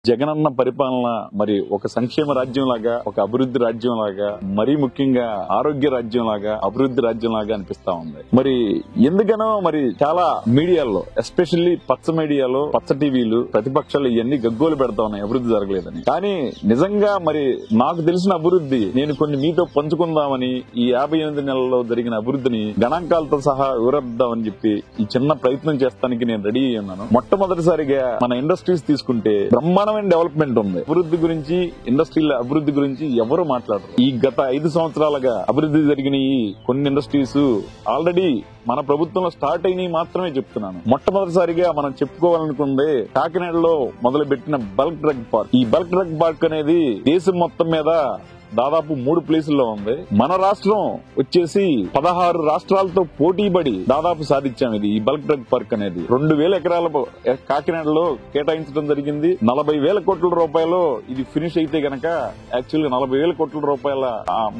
జగనన్న పరిపాలన మరి ఒక సంక్షేమ రాజ్యం లాగా, ఒక అభివృద్ధి రాజ్యం లాగా, మరీ ముఖ్యంగా ఆరోగ్య రాజ్యం లాగా, అభివృద్ధి రాజ్యం లాగా అనిపిస్తా ఉంది. మరి ఎందుకనో మరి చాలా మీడియాలో, ఎస్పెషల్లీ పచ్చ మీడియాలో, పచ్చ టీవీలు, ప్రతిపక్షాలు ఇవన్నీ గగ్గోలు పెడతా ఉన్నాయి అభివృద్ధి జరగలేదని. కానీ నిజంగా మరి నాకు తెలిసిన అభివృద్ధి నేను కొన్ని మీతో పంచుకుందామని ఈ 58 నెలల్లో జరిగిన అభివృద్ధిని గణాంకాలతో సహా వివరిద్దామని చెప్పి ఈ చిన్న ప్రయత్నం చేస్తానికి నేను రెడీ అయ్యి ఉన్నాను. మొట్టమొదటిసారిగా మన ఇండస్ట్రీస్ తీసుకుంటే బ్రహ్మాండమైన డెవలప్మెంట్ ఉంది. అభివృద్ధి గురించి, ఇండస్ట్రీల అభివృద్ధి గురించి ఎవరు మాట్లాడరు. ఈ గత 5 సంవత్సరాలుగా అభివృద్ధి జరిగిన ఈ కొన్ని ఇండస్ట్రీస్ ఆల్రెడీ మన ప్రభుత్వంలో స్టార్ట్ అయినవి మాత్రమే చెప్తున్నాను. మొట్టమొదటిసారిగా మనం చెప్పుకోవాలనుకుంది కాకినాడలో మొదలుపెట్టిన బల్క్ డ్రగ్ పార్క్. ఈ బల్క్ డ్రగ్ పార్క్ అనేది దేశం మొత్తం మీద దాదాపు 3 ప్లేసుల్లో ఉంది. మన రాష్ట్రం వచ్చేసి 16 రాష్ట్రాలతో పోటీపడి దాదాపు సాధించాం. ఇది ఈ బల్క్ డ్రగ్ పార్క్ అనేది 2000 ఎకరాల కాకినాడలో కేటాయించడం జరిగింది. 40,000 కోట్ల రూపాయలు ఇది ఫినిష్ అయితే గనక యాక్చువల్గా 40,000 కోట్ల రూపాయల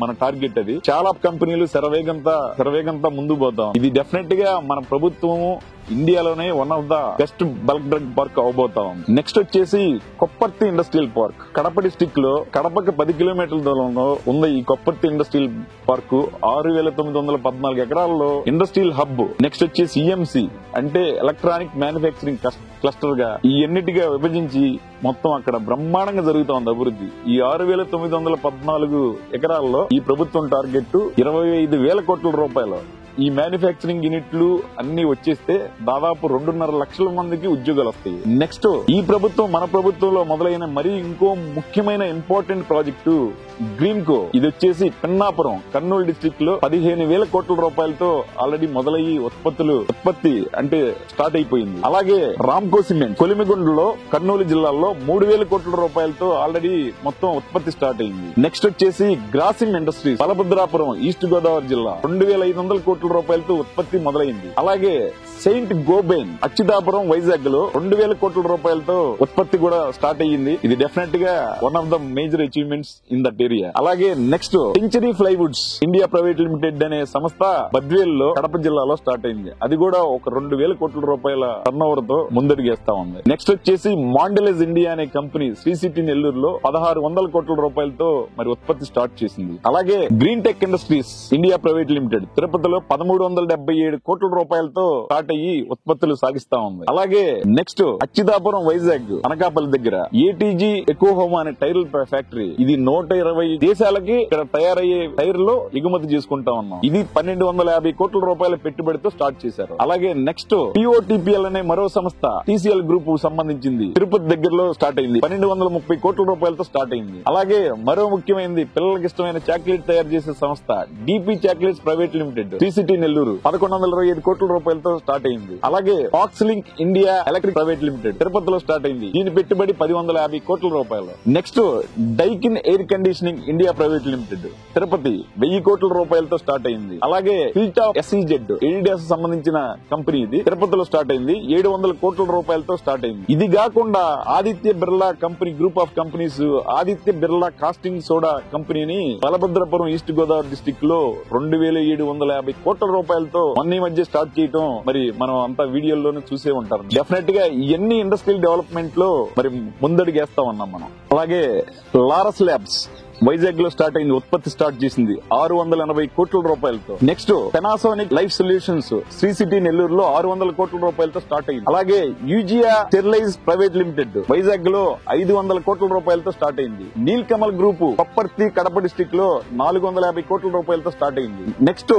మన టార్గెట్. అది చాలా కంపెనీలు శరవేగంతో ముందుకు పోతాం. ఇది డెఫినెట్ గా మన ప్రభుత్వము ఇండియాలోనే one of the best bulk drug park అవబోతాం. నెక్స్ట్ వచ్చేసి Kopparthi industrial park. Kadapa district లో కడపకి 10 కిలోమీటర్ల దూరంలో ఉంది ఈ కొప్పర్తి ఇండస్ట్రియల్ పార్క్. 6,914 ఎకరాల్లో ఇండస్ట్రియల్ హబ్. నెక్స్ట్ వచ్చేసి ఈఎంసీ అంటే ఎలక్ట్రానిక్ మ్యానుఫ్యాక్చరింగ్ క్లస్టర్ గా ఈ ఎన్నిటిగా విభజించి మొత్తం అక్కడ బ్రహ్మాండంగా జరుగుతోంది అభివృద్ధి. ఈ 6,914 ఎకరాల్లో ఈ ప్రభుత్వం టార్గెట్ 25,000 కోట్ల రూపాయలు. ఈ మ్యానుఫ్యాక్చరింగ్ యూనిట్లు అన్ని వచ్చేస్తే దాదాపు 2.5 లక్షల మందికి ఉద్యోగాలు వస్తాయి. నెక్స్ట్ ఈ ప్రభుత్వం మన ప్రభుత్వంలో మొదలైన మరీ ఇంకో ముఖ్యమైన ఇంపార్టెంట్ ప్రాజెక్టు గ్రీన్ కో. ఇది వచ్చేసి పిన్నాపురం కర్నూలు డిస్ట్రిక్ట్ లో 15,000 కోట్ల రూపాయలతో ఆల్రెడీ మొదలయ్యి ఉత్పత్తి అంటే స్టార్ట్ అయిపోయింది. అలాగే రామ్కో సిమెంట్ కొలిమిగుండ్లో కర్నూలు జిల్లాలో 3,000 కోట్ల రూపాయలతో ఆల్రెడీ మొత్తం ఉత్పత్తి స్టార్ట్ అయింది. నెక్స్ట్ వచ్చేసి గ్రాసిమ్ ఇండస్ట్రీస్ బలభద్రాపురం ఈస్ట్ గోదావరి జిల్లా 2,500 కోట్ల రూపాయలతో ఉత్పత్తి మొదలైంది. అలాగే సెయింట్ గోబెయిన్ అచ్యుతాపురం వైజాగ్ లో 2,000 కోట్ల రూపాయలతో ఉత్పత్తి కూడా స్టార్ట్ అయ్యింది. ఇది డెఫినెట్ గా one of the major achievements in that area. అలాగే next century plywoods India private limited అనే సంస్థ బద్వేల్ లో కడప జిల్లాలో స్టార్ట్ అయింది. అది కూడా ఒక 2,000 కోట్ల రూపాయల టర్న్ ఓవర్ తో ముందడుగేస్తా ఉంది. నెక్స్ట్ వచ్చేసి మాండెలెస్ ఇండియా అనే కంపెనీ శ్రీ సిటీ నెల్లూరులో 1,600 కోట్ల రూపాయలతో మరి ఉత్పత్తి స్టార్ట్ చేసింది. అలాగే green tech industries India private limited తిరుపతిలో 1,377 కోట్ల రూపాయలతో స్టార్ట్ అయ్యి ఉత్పత్తులు సాగిస్తా ఉంది. అలాగే నెక్స్ట్ అచ్యుతాపురం వైజాగ్ అనకాపల్లి దగ్గర ఏటీజీ ఎకోహోమా అనే టైర్ ఫ్యాక్టరీ. ఇది 120 దేశాలకి ఇక్కడ తయారయ్యే టైర్లు ఎగుమతి చేసుకుంటా ఉన్నాం. ఇది 1,250 కోట్ల రూపాయల పెట్టుబడితో స్టార్ట్ చేశారు. అలాగే నెక్స్ట్ టిఓటిపిఎల్ అనే మరో సంస్థ టీసీఎల్ గ్రూప్ సంబంధించింది తిరుపతి దగ్గరలో స్టార్ట్ అయింది. 1,230 కోట్ల రూపాయలతో స్టార్ట్ అయింది. అలాగే మరో ముఖ్యమైనది పిల్లలకి ఇష్టమైన చాక్లెట్ తయారు చేసే సంస్థ DP chocolates private limited city Nellore 1,125 కోట్ల రూపాయలతో స్టార్ట్ అయింది. అలాగే Foxlink India electric private limited తిరుపతిలో స్టార్ట్ అయింది. దీని పెట్టుబడి 1,150 కోట్ల రూపాయలు. Next Daikin air conditioning India private limited Tirupati 1,000 కోట్ల రూపాయలతో స్టార్ట్ అయింది. అలాగే ఫిల్ట్ ఆఫ్ ఎస్ఈజెడ్ ఎడిడాస్ సంబంధించిన కంపెనీ ఇది తిరుపతిలో స్టార్ట్ అయింది. 700 కోట్ల రూపాయలతో స్టార్ట్ అయింది. ఇది కాకుండా Aditya Birla company group of companies Aditya Birla caustic soda కంపెనీని బలభద్రపురం ఈస్ట్ గోదావరి డిస్టిక్ లో 2,750 కోట్ల రూపాయలతో మొన్న మధ్య స్టార్ట్ చేయటం మరి మనం అంతా వీడియోల్లోనే చూసే ఉంటారు. డెఫినెట్ గా ఇవన్నీ ఇండస్ట్రియల్ డెవలప్మెంట్ లో మరి ముందడుగేస్తా ఉన్నాం మనం. అలాగే లారస్ ల్యాబ్స్ వైజాగ్ లో స్టార్ట్ అయింది. ఉత్పత్తి స్టార్ట్ చేసింది 680 కోట్ల రూపాయలతో. Next Panasonic life solutions Sri city నెల్లూరులో 600 కోట్ల రూపాయలతో స్టార్ట్ అయింది. అలాగే Eugia sterilise private limited Vizag లో 500 కోట్ల రూపాయలతో స్టార్ట్ అయింది. Nilkamal group Kopparthi Kadapa district లో 450 కోట్ల రూపాయలతో స్టార్ట్ అయింది. నెక్స్ట్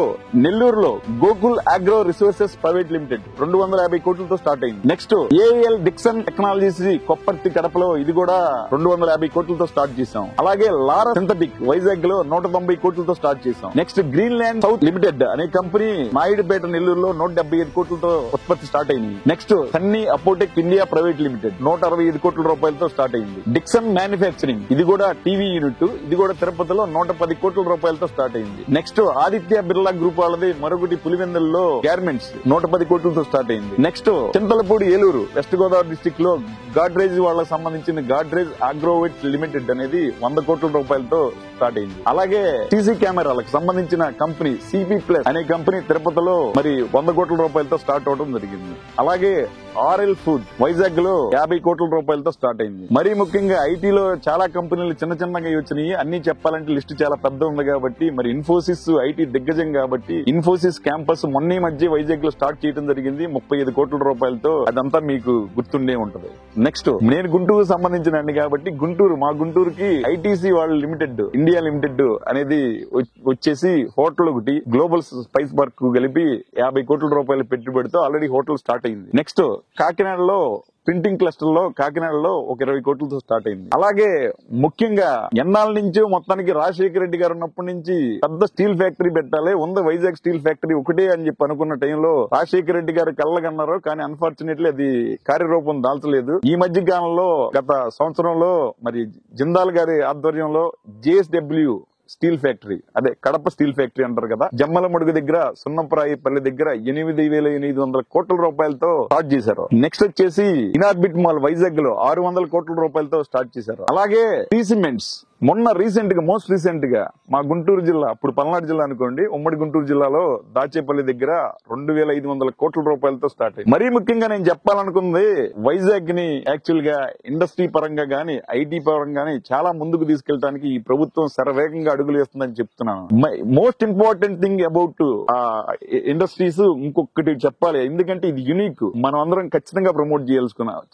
నెల్లూరులో Gokul agro resources private limited 250 కోట్లతో స్టార్ట్ అయింది. Next AL Dixon technologies Kopparthi కడపలో ఇది కూడా 250 కోట్లతో స్టార్ట్ చేశాం. అలాగే లారా సింథటిక్ వైజాగ్ లో 190 కోట్లతో స్టార్ట్ చేశాం. Next green land south limited అనే కంపెనీ మాయిడిపేట నెల్లూరులో 175 కోట్లతో ఉత్పత్తి స్టార్ట్ అయింది. Next Sunny Apotek India private limited 165 కోట్ల రూపాయలతో స్టార్ట్ అయింది. డిక్సన్ మ్యానుఫ్యాక్చరింగ్ ఇది కూడా టీవీ యూనిట్ ఇది కూడా తిరుపతిలో 110 కోట్ల రూపాయలతో స్టార్ట్ అయింది. నెక్స్ట్ ఆదిత్య బిర్లా గ్రూప్ వాళ్ళది మరొకటి పులివెందుల్లో గార్మెంట్స్ 110 కోట్లతో స్టార్ట్ అయింది. Next Chintalapudi Eluru west Godavari district లో గాడ్రేజ్ వాళ్ళకి సంబంధించిన గాడ్రేజ్ అగ్రోవెట్ లిమిటెడ్ అనేది 100 కోట్ల రూపాయలు రూపాయలతో స్టార్ట్ అయింది. అలాగే సీసీ కెమెరాలకు సంబంధించిన కంపెనీ సిపి ప్లస్ అనే కంపెనీ తిరుపతిలో మరి 100 కోట్ల రూపాయలతో స్టార్ట్ అవడం జరిగింది. అలాగే ఆర్ఎల్ ఫుడ్ వైజాగ్ లో 50 కోట్ల రూపాయలతో స్టార్ట్ అయింది. మరీ ముఖ్యంగా ఐటీలో చాలా కంపెనీలు చిన్న చిన్నగా వచ్చినాయి. అన్ని చెప్పాలంటే లిస్ట్ చాలా పెద్ద ఉంది కాబట్టి మరి ఇన్ఫోసిస్ ఐటీ దిగ్గజం కాబట్టి ఇన్ఫోసిస్ క్యాంపస్ మొన్న మధ్య వైజాగ్ లో స్టార్ట్ చేయడం జరిగింది 35 కోట్ల రూపాయలతో. అదంతా మీకు గుర్తుండే ఉంటది. నెక్స్ట్ నేను గుంటూరు సంబంధించిన కాబట్టి మా గుంటూరుకి ఐటీసీ వాళ్ళు లిమిటెడ్ ఇండియా లిమిటెడ్ అనేది వచ్చేసి హోటల్ ఒకటి గ్లోబల్ స్పైస్ పార్క్ కలిపి 50 కోట్ల రూపాయల పెట్టుబడితో ఆల్రెడీ హోటల్ స్టార్ట్ అయింది. నెక్స్ట్ కాకినాడలో ప్రింటింగ్ క్లస్టర్ లో కాకినాడలో ఒక 20 కోట్లతో స్టార్ట్ అయింది. అలాగే ముఖ్యంగా ఎన్నాళ్ళ నుంచో మొత్తానికి రాజశేఖర రెడ్డి గారు ఉన్నప్పటి నుంచి పెద్ద స్టీల్ ఫ్యాక్టరీ పెట్టాలి ఉంది వైజాగ్ స్టీల్ ఫ్యాక్టరీ ఒకటే అని చెప్పి అనుకున్న టైంలో రాజశేఖర రెడ్డి గారు కళ్ళగన్నారు. కానీ అన్ఫార్చునేట్లీ అది కార్యరూపం దాల్చలేదు. ఈ మధ్య కాలంలో గత సంవత్సరంలో మరి జిందాల్ గారి ఆధ్వర్యంలో జేఎస్డబ్ల్యూ స్టీల్ ఫ్యాక్టరీ అదే కడప స్టీల్ ఫ్యాక్టరీ అంటారు కదా జమ్మలమడుగు దగ్గర సున్నంపరాయిపల్లి దగ్గర 8,800 కోట్ల రూపాయలతో స్టార్ట్ చేశారు. నెక్స్ట్ వచ్చేసి ఇనార్బిట్ మాల్ వైజాగ్ లో 600 కోట్ల రూపాయలతో స్టార్ట్ చేశారు. అలాగే టీ సిమెంట్స్ మొన్న మోస్ట్ రీసెంట్ గా మా గుంటూరు జిల్లా అప్పుడు పల్నాడు జిల్లా అనుకోండి ఉమ్మడి గుంటూరు జిల్లాలో దాచేపల్లి దగ్గర 2,500 కోట్ల రూపాయలతో స్టార్ట్ అయింది. మరీ ముఖ్యంగా నేను చెప్పాలనుకుంది వైజాగ్ ని యాక్చువల్ గా ఇండస్ట్రీ పరంగా గానీ ఐటీ పరంగా గానీ చాలా ముందుకు తీసుకెళ్ళడానికి ఈ ప్రభుత్వం శరవేగంగా అడుగులు వేస్తుందని చెప్తున్నాను. Most important thing about industries ఇంకొకటి చెప్పాలి. ఎందుకంటే ఇది యునిక్ మనం అందరం ఖచ్చితంగా ప్రమోట్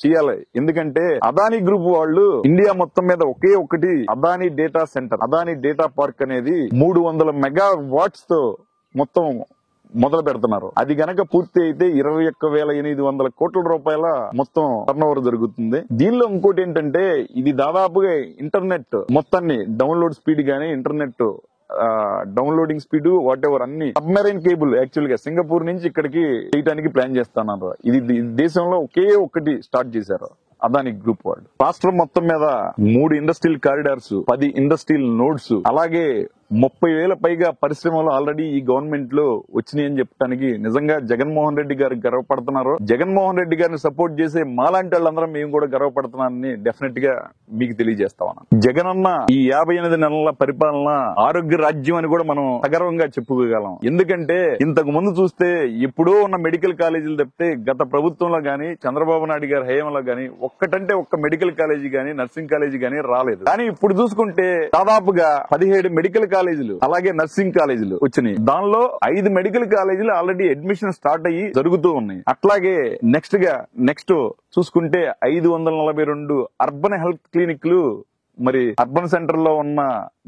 చేయాలి. ఎందుకంటే అదానీ గ్రూప్ వాళ్ళు ఇండియా మొత్తం మీద ఒకే ఒకటి Adani data centre Adani data park అనేది 300 మెగావాట్స్ తో మొత్తం మొదలు పెడుతున్నారు. అది గనక పూర్తి అయితే 21,800 కోట్ల రూపాయల మొత్తం టర్నోవర్ జరుగుతుంది. దీనిలో ఇంకోటి ఏంటంటే ఇది దాదాపుగా ఇంటర్నెట్ మొత్తాన్ని డౌన్లోడ్ స్పీడ్ గానీ internet downloading speed what ever అన్ని సబ్మెరైన్ కేబుల్ యాక్చువల్ గా సింగపూర్ నుంచి ఇక్కడికి చేయడానికి ప్లాన్ చేస్తున్నారు. ఇది దేశంలో ఒకే ఒక్కటి స్టార్ట్ చేశారు అదానీ గ్రూప్ వాళ్ళు. రాష్ట్రం మొత్తం మీద 3 ఇండస్ట్రియల్ కారిడార్స్ 10 ఇండస్ట్రియల్ నోడ్స్ అలాగే 30,000 పైగా పరిశ్రమలు ఆల్రెడీ ఈ గవర్నమెంట్ లో వచ్చినాయని చెప్పడానికి నిజంగా జగన్మోహన్ రెడ్డి గారు గర్వపడుతున్నారు. జగన్మోహన్ రెడ్డి గారిని సపోర్ట్ చేసే మాలాంటి వాళ్ళందరం మేము కూడా గర్వపడుతున్నానని డెఫినెట్ గా మీకు తెలియజేస్తామన్నా. జగన్ అన్న ఈ 58 నెలల పరిపాలన ఆరోగ్య రాజ్యం అని కూడా మనం సగర్వంగా చెప్పుకోగలం. ఎందుకంటే ఇంతకు ముందు చూస్తే ఎప్పుడో ఉన్న మెడికల్ కాలేజీలు తప్పితే గత ప్రభుత్వంలో గానీ చంద్రబాబు నాయుడు గారి హయాంలో గానీ ఒక్కటంటే ఒక్క మెడికల్ కాలేజీ గానీ నర్సింగ్ కాలేజీ గానీ రాలేదు. కానీ ఇప్పుడు చూసుకుంటే దాదాపుగా 17 మెడికల్ కాలేజీలు అలాగే నర్సింగ్ కాలేజీలు వచ్చినాయి. దానిలో 5 మెడికల్ కాలేజీలు ఆల్రెడీ అడ్మిషన్ స్టార్ట్ అయ్యి జరుగుతూ ఉన్నాయి. అట్లాగే నెక్స్ట్ చూసుకుంటే 542 అర్బన్ హెల్త్ క్లినిక్లు మరి అర్బన్ సెంటర్ లో ఉన్న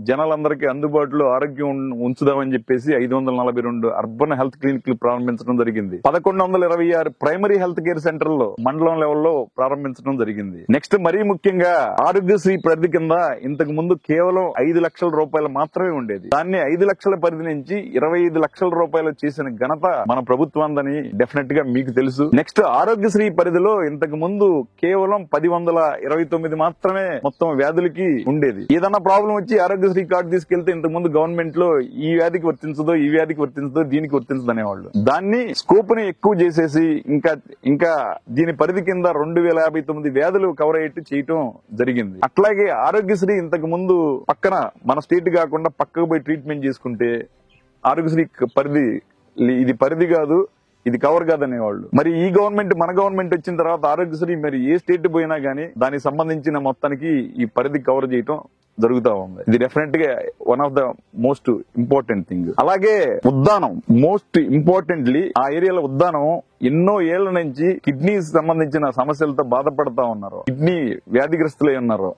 జనాలందరికీ అందుబాటులో ఆరోగ్యం ఉంచుదామని చెప్పేసి 542 అర్బన్ హెల్త్ క్లినిక్లు ప్రారంభించడం జరిగింది. 1126 ప్రైమరీ హెల్త్ కేర్ సెంటర్లో మండలం లెవెల్లో ప్రారంభించడం జరిగింది. నెక్స్ట్ మరీ ముఖ్యంగా ఆరోగ్యశ్రీ పరిధి కింద ఇంతకు ముందు కేవలం 5 లక్షల రూపాయలు మాత్రమే ఉండేది. దాన్ని 5 లక్షల పరిధి నుంచి 25 లక్షల రూపాయలు చేసిన ఘనత మన ప్రభుత్వాన్ని డెఫినెట్ గా మీకు తెలుసు. నెక్స్ట్ ఆరోగ్యశ్రీ పరిధిలో ఇంతకు ముందు కేవలం 1029 మాత్రమే మొత్తం వ్యాధులకి ఉండేది. ఏదన్నా ప్రాబ్లం వచ్చి ఆరోగ్యశ్రీ కార్డు తీసుకెళ్తే ఇంతకు ముందు గవర్నమెంట్ లో ఈ వ్యాధికి వర్తించదో ఈ వ్యాధికి వర్తించదో దీనికి వర్తించదు అనేవాళ్ళు. దాన్ని స్కోప్ ని ఎక్కువ చేసేసి ఇంకా దీని పరిధి కింద 2059 వ్యాధులు కవర్ అయ్యేట్టు చేయటం జరిగింది. అట్లాగే ఆరోగ్యశ్రీ ఇంతకు ముందు పక్కన మన స్టేట్ కాకుండా పక్కకు పోయి ట్రీట్మెంట్ చేసుకుంటే ఆరోగ్యశ్రీ ఇది పరిధి కాదు ఇది కవర్ కాదనేవాళ్ళు. మరి ఈ గవర్నమెంట్ మన గవర్నమెంట్ వచ్చిన తర్వాత ఆరోగ్యశ్రీ మరి ఏ స్టేట్ పోయినా గానీ దానికి సంబంధించిన మొత్తానికి ఈ పరిధి కవర్ చేయటం జరుగుతా ఉంది. ఇది డెఫినెట్ గా one of the most important thing. అలాగే ఉద్దానం మోస్ట్ ఇంపార్టెంట్లీ ఆ ఏరియాలో ఉద్దానం ఎన్నో ఏళ్ల నుంచి కిడ్నీ సంబంధించిన సమస్యలతో బాధపడతా ఉన్నారు. కిడ్నీ వ్యాధిగ్రస్తులై ఉన్నారు.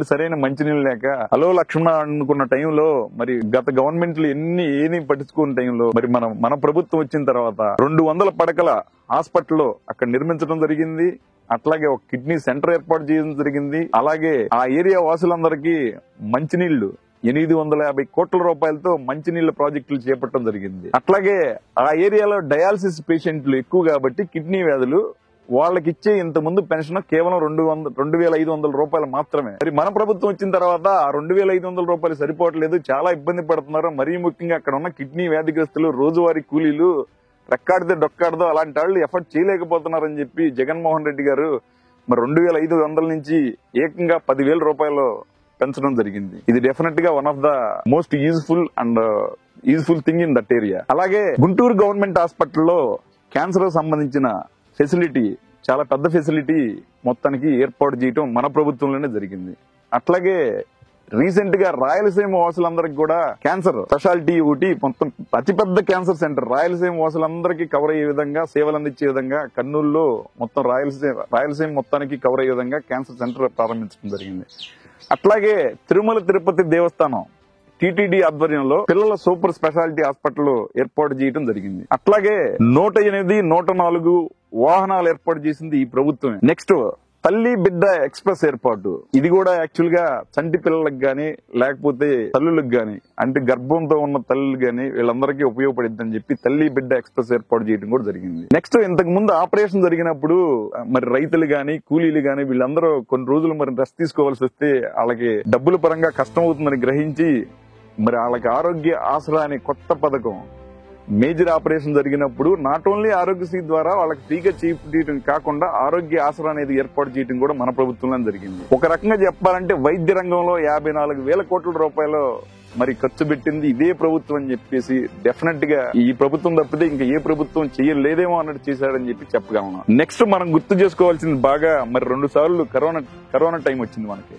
సరైన మంచినీళ్ళు లేక హలో లక్ష్మణ అనుకున్న టైంలో మరి గత గవర్నమెంట్లు ఏది పట్టించుకున్న టైంలో మరి మన ప్రభుత్వం వచ్చిన తర్వాత 200 పడకల హాస్పిటల్ అక్కడ నిర్మించడం జరిగింది. అట్లాగే ఒక కిడ్నీ సెంటర్ ఏర్పాటు చేయడం జరిగింది. అలాగే ఆ ఏరియా వాసులందరికీ మంచినీళ్లు 850 కోట్ల రూపాయలతో మంచినీళ్ల ప్రాజెక్టులు చేపట్టడం జరిగింది. అట్లాగే ఆ ఏరియాలో డయాలసిస్ పేషెంట్లు ఎక్కువ కాబట్టి కిడ్నీ వ్యాధులు వాళ్ళకి ఇచ్చే ఇంత ముందు పెన్షన్ కేవలం 2,500 రూపాయలు మాత్రమే. మరి మన ప్రభుత్వం వచ్చిన తర్వాత 2,500 రూపాయలు సరిపోవట్లేదు, చాలా ఇబ్బంది పడుతున్నారు. మరీ ముఖ్యంగా అక్కడ ఉన్న కిడ్నీ వ్యాధిగ్రస్తులు రోజువారీ కూలీలు రెక్కాడితే డొక్కాడదో అలాంటి వాళ్ళు ఎఫర్ట్ చేయలేకపోతున్నారని చెప్పి జగన్మోహన్ రెడ్డి గారు మరి 2,500 నుంచి ఏకంగా 10,000 రూపాయలు పెంచడం జరిగింది. ఇది డెఫినెట్ గా one of the most useful thing in that area. అలాగే గుంటూరు గవర్నమెంట్ హాస్పిటల్లో క్యాన్సర్ సంబంధించిన ఫెసిలిటీ, చాలా పెద్ద ఫెసిలిటీ మొత్తానికి ఏర్పాటు చేయడం మన ప్రభుత్వంలోనే జరిగింది. అట్లాగే రీసెంట్ గా రాయలసీమ వాసులందరికీ కూడా క్యాన్సర్ స్పెషాలిటీ ఒకటి మొత్తం అతిపెద్ద క్యాన్సర్ సెంటర్ రాయలసీమ వాసులందరికీ కవర్ అయ్యే విధంగా, సేవలు అందించే విధంగా కర్నూలులో మొత్తం రాయలసీమ మొత్తానికి కవర్ అయ్యే విధంగా క్యాన్సర్ సెంటర్ ప్రారంభించడం జరిగింది. అట్లాగే తిరుమల తిరుపతి దేవస్థానం టీటీడీ ఆధ్వర్యంలో పిల్లల సూపర్ స్పెషాలిటీ హాస్పిటల్ ఏర్పాటు చేయడం జరిగింది. అట్లాగే 108, 104 వాహనాలు ఏర్పాటు చేసింది ఈ ప్రభుత్వమే. నెక్స్ట్ తల్లి బిడ్డ ఎక్స్ప్రెస్ ఏర్పాటు, ఇది కూడా యాక్చువల్ గా చంటి పిల్లలకు గాని లేకపోతే తల్లులకు గాని, అంటే గర్భంతో ఉన్న తల్లులు గాని వీళ్ళందరికీ ఉపయోగపడిద్దని చెప్పి తల్లి బిడ్డ ఎక్స్ప్రెస్ ఏర్పాటు చేయడం కూడా జరిగింది. నెక్స్ట్ ఇంతకు ముందు ఆపరేషన్ జరిగినప్పుడు మరి రైతులు గాని కూలీలు గాని వీళ్ళందరూ కొన్ని రోజులు మరి రెస్ట్ తీసుకోవాల్సి వస్తే వాళ్ళకి డబ్బుల పరంగా కష్టం అవుతుందని గ్రహించి మరి వాళ్ళకి ఆరోగ్య ఆసరా అనే కొత్త పథకం, మేజర్ ఆపరేషన్ జరిగినప్పుడు నాట్ ఓన్లీ ఆరోగ్యశ్రీ ద్వారా వాళ్ళకి ఫ్రీగా చేయడం కాకుండా ఆరోగ్య ఆసరా అనేది ఏర్పాటు చేయడం కూడా మన ప్రభుత్వంలో జరిగింది. ఒక రకంగా చెప్పాలంటే వైద్య రంగంలో 54,000 కోట్ల రూపాయలు మరి ఖర్చు పెట్టింది ఇదే ప్రభుత్వం అని చెప్పేసి డెఫినెట్ గా ఈ ప్రభుత్వం తప్పితే ఇంకా ఏ ప్రభుత్వం చేయలేదేమో అన్నట్టు చేశాడని చెప్పి చెప్పగలను. నెక్స్ట్ మనం గుర్తు చేసుకోవాల్సింది బాగా మరి 2 సార్లు కరోనా టైం వచ్చింది మనకి.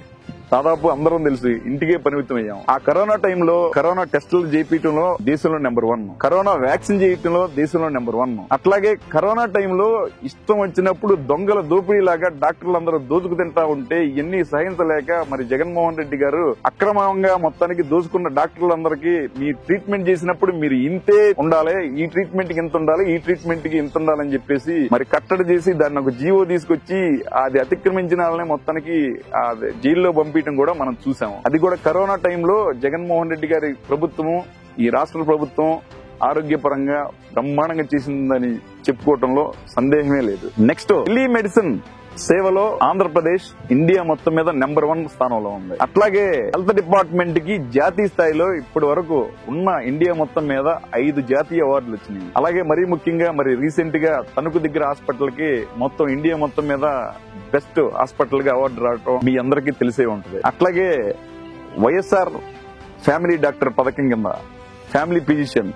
దాదాపు అందరం తెలుసు ఇంటికే పరిమితం అయ్యాం. ఆ కరోనా టైంలో కరోనా టెస్టులు చేయించడంలో దేశంలో నెంబర్ 1, కరోనా వ్యాక్సిన్ చేయడంలో దేశంలో నెంబర్ 1. అట్లాగే కరోనా టైంలో ఇష్టం వచ్చినప్పుడు దొంగల దోపిడీ లాగా డాక్టర్లు అందరూ దోచుకు తింటా ఉంటే ఇవన్నీ సహించలేక మరి జగన్మోహన్ రెడ్డి గారు అక్రమంగా మొత్తానికి దోచుకున్న డాక్టర్లందరికీ మీ ట్రీట్మెంట్ చేసినప్పుడు మీరు ఇంతే ఉండాలి, ఈ ట్రీట్మెంట్ కి ఇంత ఉండాలి, ఈ ట్రీట్మెంట్ కి ఇంత ఉండాలని చెప్పేసి మరి కట్టడి చేసి దాన్ని ఒక జీవో తీసుకొచ్చి అది అతిక్రమించిన వాళ్ళని మొత్తానికి జైల్లో పంపించడం కూడా మనం చూసాము. అది కూడా కరోనా టైంలో జగన్మోహన్ రెడ్డి గారి ప్రభుత్వము, ఈ రాష్ట్ర ప్రభుత్వం ఆరోగ్యపరంగా బ్రహ్మాండంగా చేసిందని చెప్పుకోవటంలో సందేహమే లేదు. నెక్స్ట్ టెలిమెడిసిన్ సేవలో ఆంధ్రప్రదేశ్ ఇండియా మొత్తం మీద నెంబర్ 1 స్థానంలో ఉంది. అట్లాగే హెల్త్ డిపార్ట్మెంట్ కి జాతీయ స్థాయిలో ఇప్పటి వరకు ఉన్న ఇండియా మొత్తం మీద 5 జాతీయ అవార్డులు వచ్చినాయి. అలాగే మరీ ముఖ్యంగా మరి రీసెంట్ గా తణుకు దగ్గర హాస్పిటల్ కి మొత్తం ఇండియా మొత్తం మీద బెస్ట్ హాస్పిటల్ గా అవార్డు రావటం మీ అందరికీ తెలిసే ఉంటుంది. అట్లాగే వైఎస్ఆర్ ఫ్యామిలీ డాక్టర్ పథకం కింద ఫ్యామిలీ ఫిజిషియన్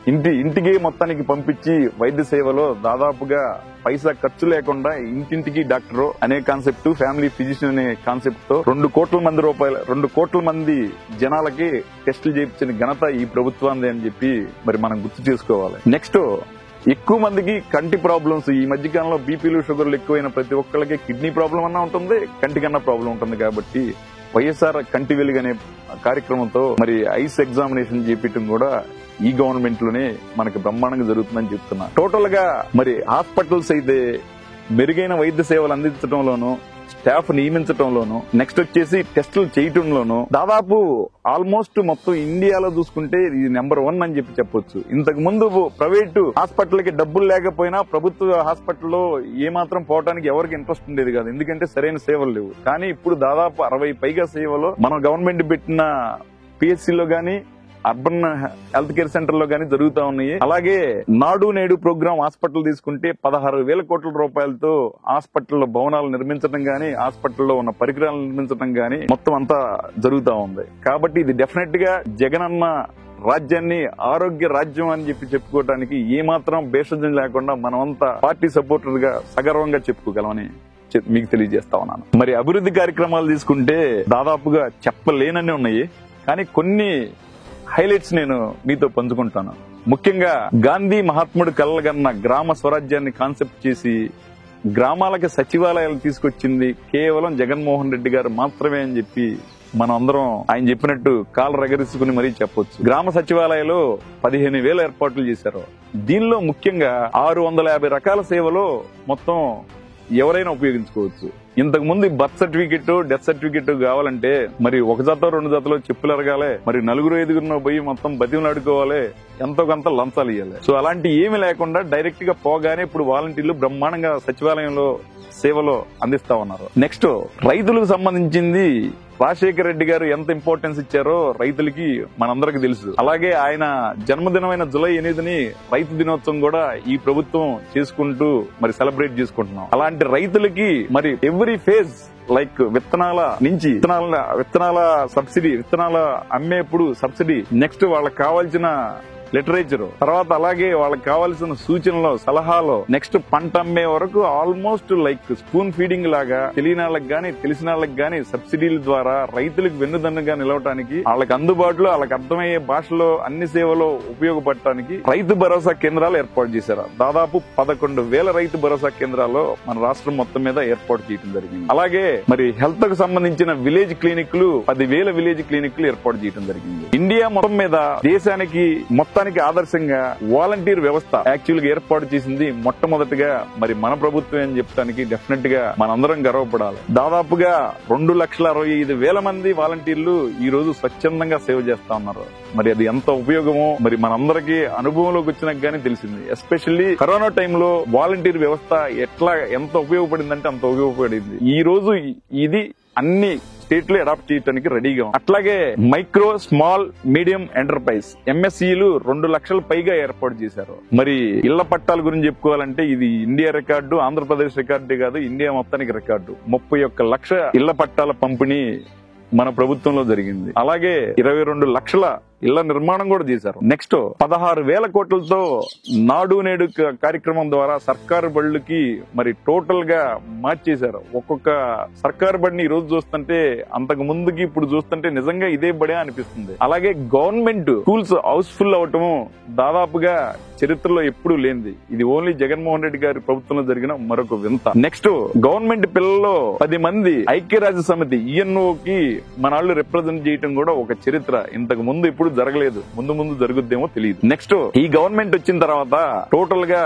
ఇంటికి మొత్తానికి పంపించి వైద్య సేవలో దాదాపుగా పైసా ఖర్చు లేకుండా ఇంటింటికి డాక్టర్ అనే కాన్సెప్ట్, ఫ్యామిలీ ఫిజిషియన్ అనే కాన్సెప్ట్ తో 2 కోట్ల మంది జనాలకి టెస్టులు చేయించిన ఘనత ఈ ప్రభుత్వాన్ని అని చెప్పి మరి మనం గుర్తు చేసుకోవాలి. నెక్స్ట్ ఎక్కువ మందికి కంటి ప్రాబ్లమ్స్, ఈ మధ్య కాలంలో బీపీలు షుగర్లు ఎక్కువైన ప్రతి ఒక్కరికి కిడ్నీ ప్రాబ్లం అన్నా ఉంటుంది, కంటి కన్నా ప్రాబ్లం ఉంటుంది. కాబట్టి వైఎస్ఆర్ కంటి వెలుగు అనే కార్యక్రమంతో మరి ఐస్ ఎగ్జామినేషన్ చేపించడం కూడా ఈ గవర్నమెంట్ లోనే మనకి బ్రహ్మాండంగా జరుగుతుందని చెప్తున్నా. టోటల్ గా మరి హాస్పిటల్స్ అయితే మెరుగైన వైద్య సేవలు అందించడంలోను, స్టాఫ్ నియమించడంలోను, నెక్స్ట్ వచ్చేసి టెస్టులు చేయటంలోను దాదాపు ఆల్మోస్ట్ మొత్తం ఇండియాలో చూసుకుంటే ఇది నెంబర్ 1 అని చెప్పొచ్చు. ఇంతకు ముందు ప్రైవేటు హాస్పిటల్ కి డబ్బులు లేకపోయినా ప్రభుత్వ హాస్పిటల్లో ఏమాత్రం పోవడానికి ఎవరికి ఇంట్రెస్ట్ ఉండేది కాదు, ఎందుకంటే సరైన సేవలు లేవు. కానీ ఇప్పుడు దాదాపు 60 పైగా సేవలు మన గవర్నమెంట్ పెట్టిన పిహెచ్సిలో గానీ అర్బన్ హెల్త్ కేర్ సెంటర్ లో గానీ జరుగుతా ఉన్నాయి. అలాగే నాడు నేడు ప్రోగ్రామ్ హాస్పిటల్ తీసుకుంటే 16,000 కోట్ల రూపాయలతో హాస్పిటల్లో భవనాలు నిర్మించడం గానీ, హాస్పిటల్లో ఉన్న పరికరాలు నిర్మించడం గానీ మొత్తం అంతా జరుగుతా ఉంది. కాబట్టి ఇది డెఫినెట్ గా జగనన్న రాజ్యాన్ని ఆరోగ్య రాజ్యం అని చెప్పుకోవడానికి ఏమాత్రం భేషజం లేకుండా మనమంతా పార్టీ సపోర్టర్ గా సగర్వంగా చెప్పుకోగలమని మీకు తెలియజేస్తా ఉన్నాను. మరి అభివృద్ధి కార్యక్రమాలు తీసుకుంటే దాదాపుగా చెప్పలేనన్ని ఉన్నాయి, కానీ కొన్ని హైలైట్స్ నేను మీతో పంచుకుంటాను. ముఖ్యంగా గాంధీ మహాత్ముడు కలలుగన్న గ్రామ స్వరాజ్యాన్ని కాన్సెప్ట్ చేసి గ్రామాలకి సచివాలయాలు తీసుకొచ్చింది కేవలం జగన్మోహన్ రెడ్డి గారు మాత్రమే అని చెప్పి మనం అందరం ఆయన చెప్పినట్టు కాలు రగరించుకుని మరీ చెప్పొచ్చు. గ్రామ సచివాలయాలు 15,000 ఏర్పాట్లు చేశారు. దీనిలో ముఖ్యంగా 650 రకాల సేవలు మొత్తం ఎవరైనా ఉపయోగించుకోవచ్చు. ఇంతకు ముందు బర్త్ సర్టిఫికెట్, డెత్ సర్టిఫికెట్ కావాలంటే మరి 1 జత 2 జతలో చెప్పులు ఎరగాలి, మరి 4-5 పోయి మొత్తం బతిమలాడుకోవాలి, ఎంతో కొంత లంచాలు ఇవ్వాలి. సో అలాంటి ఏమి లేకుండా డైరెక్ట్ గా పోగానే ఇప్పుడు వాలంటీర్లు బ్రహ్మాండంగా సచివాలయంలో సేవలు అందిస్తా ఉన్నారు. నెక్స్ట్ రైతులకు సంబంధించింది రాజశేఖర రెడ్డి గారు ఎంత ఇంపార్టెన్స్ ఇచ్చారో రైతులకి మనందరికి తెలుసు. అలాగే ఆయన జన్మదినమైన జూలై 8ని రైతు దినోత్సవం కూడా ఈ ప్రభుత్వం చేసుకుంటూ మరి సెలబ్రేట్ చేసుకుంటున్నాం. అలాంటి రైతులకి మరి ఎవ్రీ ఫేజ్ లైక్ విత్తనాల సబ్సిడీ, విత్తనాల అమ్మేప్పుడు సబ్సిడీ, నెక్స్ట్ వాళ్ళకి కావాల్సిన లిటరేచర్, తర్వాత అలాగే వాళ్ళకి కావాల్సిన సూచనలు, సలహాలు, నెక్స్ట్ పంట అమ్మే వరకు ఆల్మోస్ట్ లైక్ స్పూన్ ఫీడింగ్ లాగా తెలియని వాళ్ళకి గానీ తెలిసిన వాళ్ళకి గానీ సబ్సిడీల ద్వారా రైతులకు వెన్నుదన్నుగా నిలవటానికి, వాళ్ళకి అందుబాటులో వాళ్ళకి అర్థమయ్యే భాషలో అన్ని సేవలు ఉపయోగపడటానికి రైతు భరోసా కేంద్రాలు ఏర్పాటు చేశారు. దాదాపు 11,000 రైతు భరోసా కేంద్రాలు మన రాష్ట్రం మొత్తం మీద ఏర్పాటు చేయడం జరిగింది. అలాగే మరి హెల్త్ కు సంబంధించిన విలేజ్ క్లినిక్లు 10,000 విలేజ్ క్లినిక్లు ఏర్పాటు చేయడం జరిగింది. ఇండియా మొత్తం మీద దేశానికి మొత్తానికి ఆదర్శంగా వాలంటీర్ వ్యవస్థ యాక్చువల్ గా ఏర్పాటు చేసింది మొట్టమొదటిగా మరి మన ప్రభుత్వం అని చెప్తానికి డెఫినెట్ గా మనందరం గర్వపడాలి. దాదాపుగా 2,65,000 మంది వాలంటీర్లు ఈ రోజు స్వచ్ఛందంగా సేవ చేస్తా ఉన్నారు. మరి అది ఎంత ఉపయోగమో మరి మనందరికీ అనుభవంలోకి వచ్చినాక గానీ తెలిసింది. ఎస్పెషల్లీ కరోనా టైంలో వాలంటీర్ వ్యవస్థ ఎంత ఉపయోగపడిందంటే అంత ఉపయోగపడింది. ఈ రోజు ఇది అన్ని స్టేట్ లో అడాప్ట్ చేయడానికి రెడీగా ఉంది. అట్లాగే మైక్రో, స్మాల్, మీడియం ఎంటర్ప్రైజ్ MSCలు 2 లక్షల పైగా ఏర్పాటు చేశారు. మరి ఇళ్ల పట్టాల గురించి చెప్పుకోవాలంటే ఇది ఇండియా రికార్డు, ఆంధ్రప్రదేశ్ రికార్డే కాదు, ఇండియా మొత్తానికి రికార్డు. 31 లక్షల ఇళ్ల పట్టాల పంపిణీ మన ప్రభుత్వంలో జరిగింది. అలాగే 22 లక్షల ఇళ్ల నిర్మాణం కూడా చేశారు. నెక్స్ట్ 16,000 కోట్లతో నాడు నేడు కార్యక్రమం ద్వారా సర్కారు బళ్ళకి మరి టోటల్ గా మార్చేశారు. ఒక్కొక్క సర్కారు బడిని ఈ రోజు చూస్తుంటే అంతకు ముందుకి ఇప్పుడు చూస్తుంటే నిజంగా ఇదే బడే అనిపిస్తుంది. అలాగే గవర్నమెంట్ స్కూల్స్ హౌస్ఫుల్ అవటము దాదాపుగా చరిత్రలో ఎప్పుడు లేనిది. ఇది ఓన్లీ జగన్మోహన్ రెడ్డి గారి ప్రభుత్వంలో జరిగిన మరొక వింత. నెక్స్ట్ గవర్నమెంట్ పిల్లల్లో 10 మంది ఐక్యరాజ్య సమితి UNOకి మన వాళ్ళు రిప్రజెంట్ చేయటం కూడా ఒక చరిత్ర. ఇంతకు ముందు ఇప్పుడు జరగలేదు, ముందు జరుగుద్దేమో తెలియదు. నెక్స్ట్ ఈ గవర్నమెంట్ వచ్చిన తర్వాత టోటల్ గా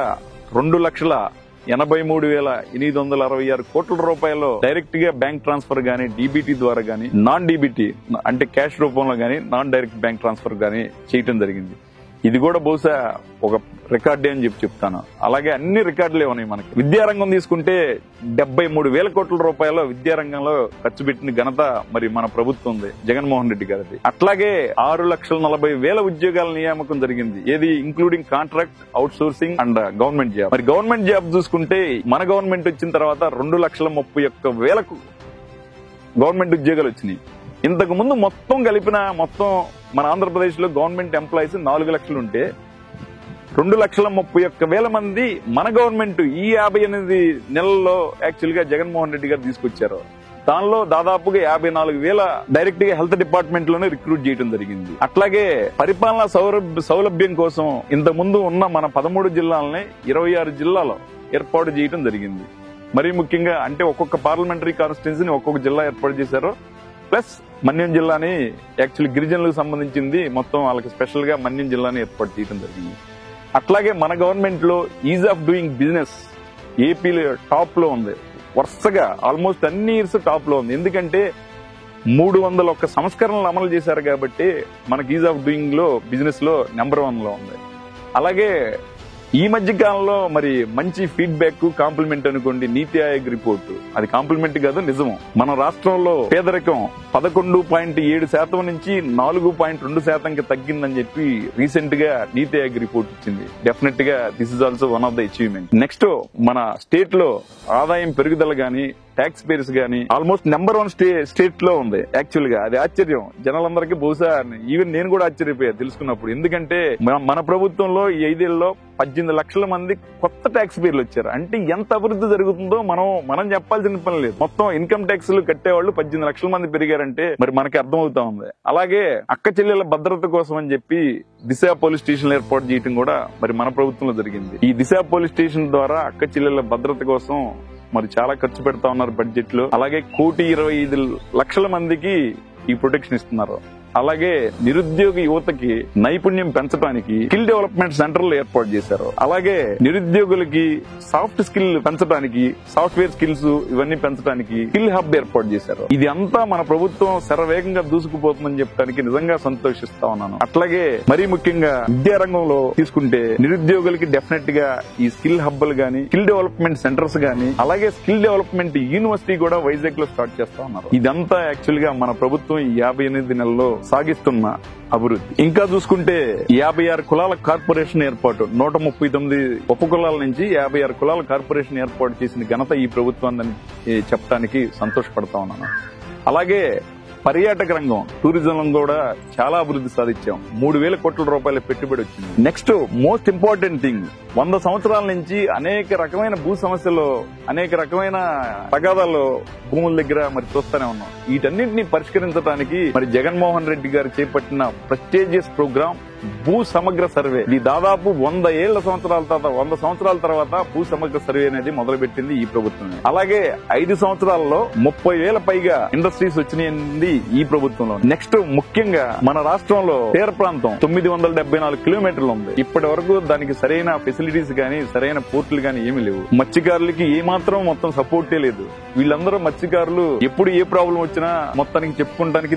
2,83,866 కోట్ల రూపాయలు డైరెక్ట్ గా బ్యాంక్ ట్రాన్స్ఫర్ గానీ, DBT ద్వారా గానీ, నాన్ DBT అంటే క్యాష్ రూపంలో గానీ, నాన్ డైరెక్ట్ బ్యాంక్ ట్రాన్స్ఫర్ గానీ చేయటం జరిగింది. ఇది కూడా బహుశా ఒక రికార్డే అని చెప్తాను. అలాగే అన్ని రికార్డులే ఉన్నాయి మనకి. విద్యారంగం తీసుకుంటే 73,000 కోట్ల రూపాయలు విద్యారంగంలో ఖర్చు పెట్టిన ఘనత మరి మన ప్రభుత్వం ఉంది, జగన్మోహన్ రెడ్డి గారిది. అట్లాగే 6,40,000 ఉద్యోగాల నియామకం జరిగింది. ఏది including contract, out sourcing and government job. మరి గవర్నమెంట్ జాబ్ చూసుకుంటే మన గవర్నమెంట్ వచ్చిన తర్వాత 2,31,000 గవర్నమెంట్ ఉద్యోగాలు వచ్చినాయి. ఇంతకు ముందు మొత్తం కలిపిన మన ఆంధ్రప్రదేశ్ లో గవర్నమెంట్ ఎంప్లాయీస్ 4 లక్షలు ఉంటే 2,31,000 మంది మన గవర్నమెంట్ ఈ 58 నెలల్లో యాక్చువల్ గా జగన్మోహన్ రెడ్డి గారు తీసుకొచ్చారు. దానిలో దాదాపుగా 54,000 డైరెక్ట్ గా హెల్త్ డిపార్ట్మెంట్ లోనే రిక్రూట్ చేయడం జరిగింది. అట్లాగే పరిపాలనా సౌలభ్యం కోసం ఇంతకు ముందు ఉన్న మన 13 జిల్లాలని 26 జిల్లాలో ఏర్పాటు చేయడం జరిగింది. మరీ ముఖ్యంగా అంటే ఒక్కొక్క పార్లమెంటరీ కాన్స్టిట్యున్సీని ఒక్కొక్క జిల్లా ఏర్పాటు చేశారు. ప్లస్ మన్యం జిల్లాని యాక్చువల్లీ గిరిజనులకు సంబంధించింది మొత్తం వాళ్ళకి స్పెషల్ గా మన్యం జిల్లాని ఏర్పాటు చేయడం జరిగింది. అట్లాగే మన గవర్నమెంట్ లో ఈజ్ ఆఫ్ డూయింగ్ బిజినెస్ ఏపీలో టాప్ లో ఉంది. వరుసగా ఆల్మోస్ట్ అన్ని ఇయర్స్ టాప్ లో ఉంది. ఎందుకంటే 301 సంస్కరణలు అమలు చేశారు కాబట్టి మనకి ఈజ్ ఆఫ్ డూయింగ్ లో బిజినెస్ లో నెంబర్ 1 లో ఉంది. అలాగే ఈ మధ్య కాలంలో మరి మంచి ఫీడ్బ్యాక్, కాంప్లిమెంట్ అనుకోండి నీతి ఆయోగ్ రిపోర్ట్, అది కాంప్లిమెంట్ కాదు నిజము. మన రాష్ట్రంలో పేదరికం 11.7% నుంచి 4.2% తగ్గిందని చెప్పి రీసెంట్ గా నీతి ఆయోగ్ రిపోర్ట్ ఇచ్చింది. డెఫినెట్ గా this is also one of the achievement. Next మన స్టేట్ లో ఆదాయం పెరుగుదల గానీ, ట్యాక్స్ పేర్స్ గానీ ఆల్మోస్ట్ నెంబర్ 1 స్టేట్ లో ఉంది. యాక్చువల్ గా అది ఆశ్చర్యం జనాలందరికీ, బహుశా ఈవెన్ నేను కూడా ఆశ్చర్యపోయా తెలుసుకున్నప్పుడు. ఎందుకంటే మన ప్రభుత్వంలో ఈ 5 ఏళ్లలో 18 లక్షల మంది కొత్త ట్యాక్స్ పేర్లు వచ్చారు. అంటే ఎంత అభివృద్ధి జరుగుతుందో మనం చెప్పాల్సిన పని లేదు. మొత్తం ఇన్కమ్ ట్యాక్స్ కట్టేవాళ్ళు 18 లక్షల మంది పెరిగారంటే మరి మనకి అర్థమవుతా ఉంది. అలాగే అక్క చెల్లెల భద్రత కోసం అని చెప్పి దిశ పోలీస్ స్టేషన్ ఏర్పాటు చేయడం కూడా మరి మన ప్రభుత్వంలో జరిగింది. ఈ దిశ పోలీస్ స్టేషన్ ద్వారా అక్క చెల్లెల భద్రత కోసం మరి చాలా ఖర్చు పెడతా ఉన్నారు బడ్జెట్ లో. అలాగే 1,25,00,000 మందికి ఈ ప్రొటెక్షన్ ఇస్తున్నారు. అలాగే నిరుద్యోగ యువతకి నైపుణ్యం పెంచడానికి స్కిల్ డెవలప్మెంట్ సెంటర్లు ఏర్పాటు చేశారు. అలాగే నిరుద్యోగులకి సాఫ్ట్ స్కిల్ పెంచడానికి, సాఫ్ట్వేర్ స్కిల్స్ ఇవన్నీ పెంచడానికి స్కిల్ హబ్ ఏర్పాటు చేశారు. ఇది అంతా మన ప్రభుత్వం శరవేగంగా దూసుకుపోతుందని చెప్పడానికి నిజంగా సంతోషిస్తా ఉన్నాను. అట్లాగే మరీ ముఖ్యంగా విద్యారంగంలో తీసుకుంటే నిరుద్యోగులకి డెఫినెట్ గా ఈ స్కిల్ హబ్బులు గానీ, స్కిల్ డెవలప్మెంట్ సెంటర్స్ గానీ, అలాగే స్కిల్ డెవలప్మెంట్ యూనివర్సిటీ కూడా వైజాగ్ లో స్టార్ట్ చేస్తా ఉన్నారు. ఇదంతా యాక్చువల్ గా మన ప్రభుత్వం ఈ 58 నెలల్లో సాగిస్తున్న అభివృద్ధి. ఇంకా చూసుకుంటే 56 కులాల కార్పొరేషన్ ఏర్పాటు, 139 ఉపకులాల నుంచి 56 కులాల కార్పొరేషన్ ఏర్పాటు చేసిన ఘనత ఈ ప్రభుత్వాన్ని చెప్పడానికి సంతోషపడతా ఉన్నాను. అలాగే పర్యాటక రంగం, టూరిజం కూడా చాలా అభివృద్ధి సాధించాం. 3,000 కోట్ల రూపాయల పెట్టుబడి వచ్చింది. నెక్స్ట్ మోస్ట్ ఇంపార్టెంట్ థింగ్, 100 సంవత్సరాల నుంచి అనేక రకమైన భూ సమస్యలు, అనేక రకమైన తగాదాలు భూముల దగ్గర మరి చూస్తూనే ఉన్నాం. వీటన్నింటినీ పరిష్కరించడానికి మరి జగన్మోహన్ రెడ్డి గారు చేపట్టిన ప్రెస్టీజియస్ ప్రోగ్రామ్ భూ సమగ్ర సర్వే. ఇది దాదాపు 100 సంవత్సరాల తర్వాత భూ సమగ్ర సర్వే అనేది మొదలుపెట్టింది ఈ ప్రభుత్వం. అలాగే 5 సంవత్సరాల్లో 30,000 పైగా ఇండస్ట్రీస్ వచ్చినాయి ఈ ప్రభుత్వంలో. నెక్స్ట్ ముఖ్యంగా మన రాష్ట్రంలో తీర ప్రాంతం 974 కిలోమీటర్లు ఉంది. ఇప్పటి వరకు దానికి సరైన ఫెసిలిటీస్ గానీ, సరైన పోర్టులు గానీ ఏమీ లేవు. మత్స్యకారులకి ఏమాత్రం మొత్తం సపోర్టే లేదు. వీళ్ళందరూ మత్స్యకారులు ఎప్పుడు ఏ ప్రాబ్లం వచ్చినా మొత్తానికి చెప్పుకోవడానికి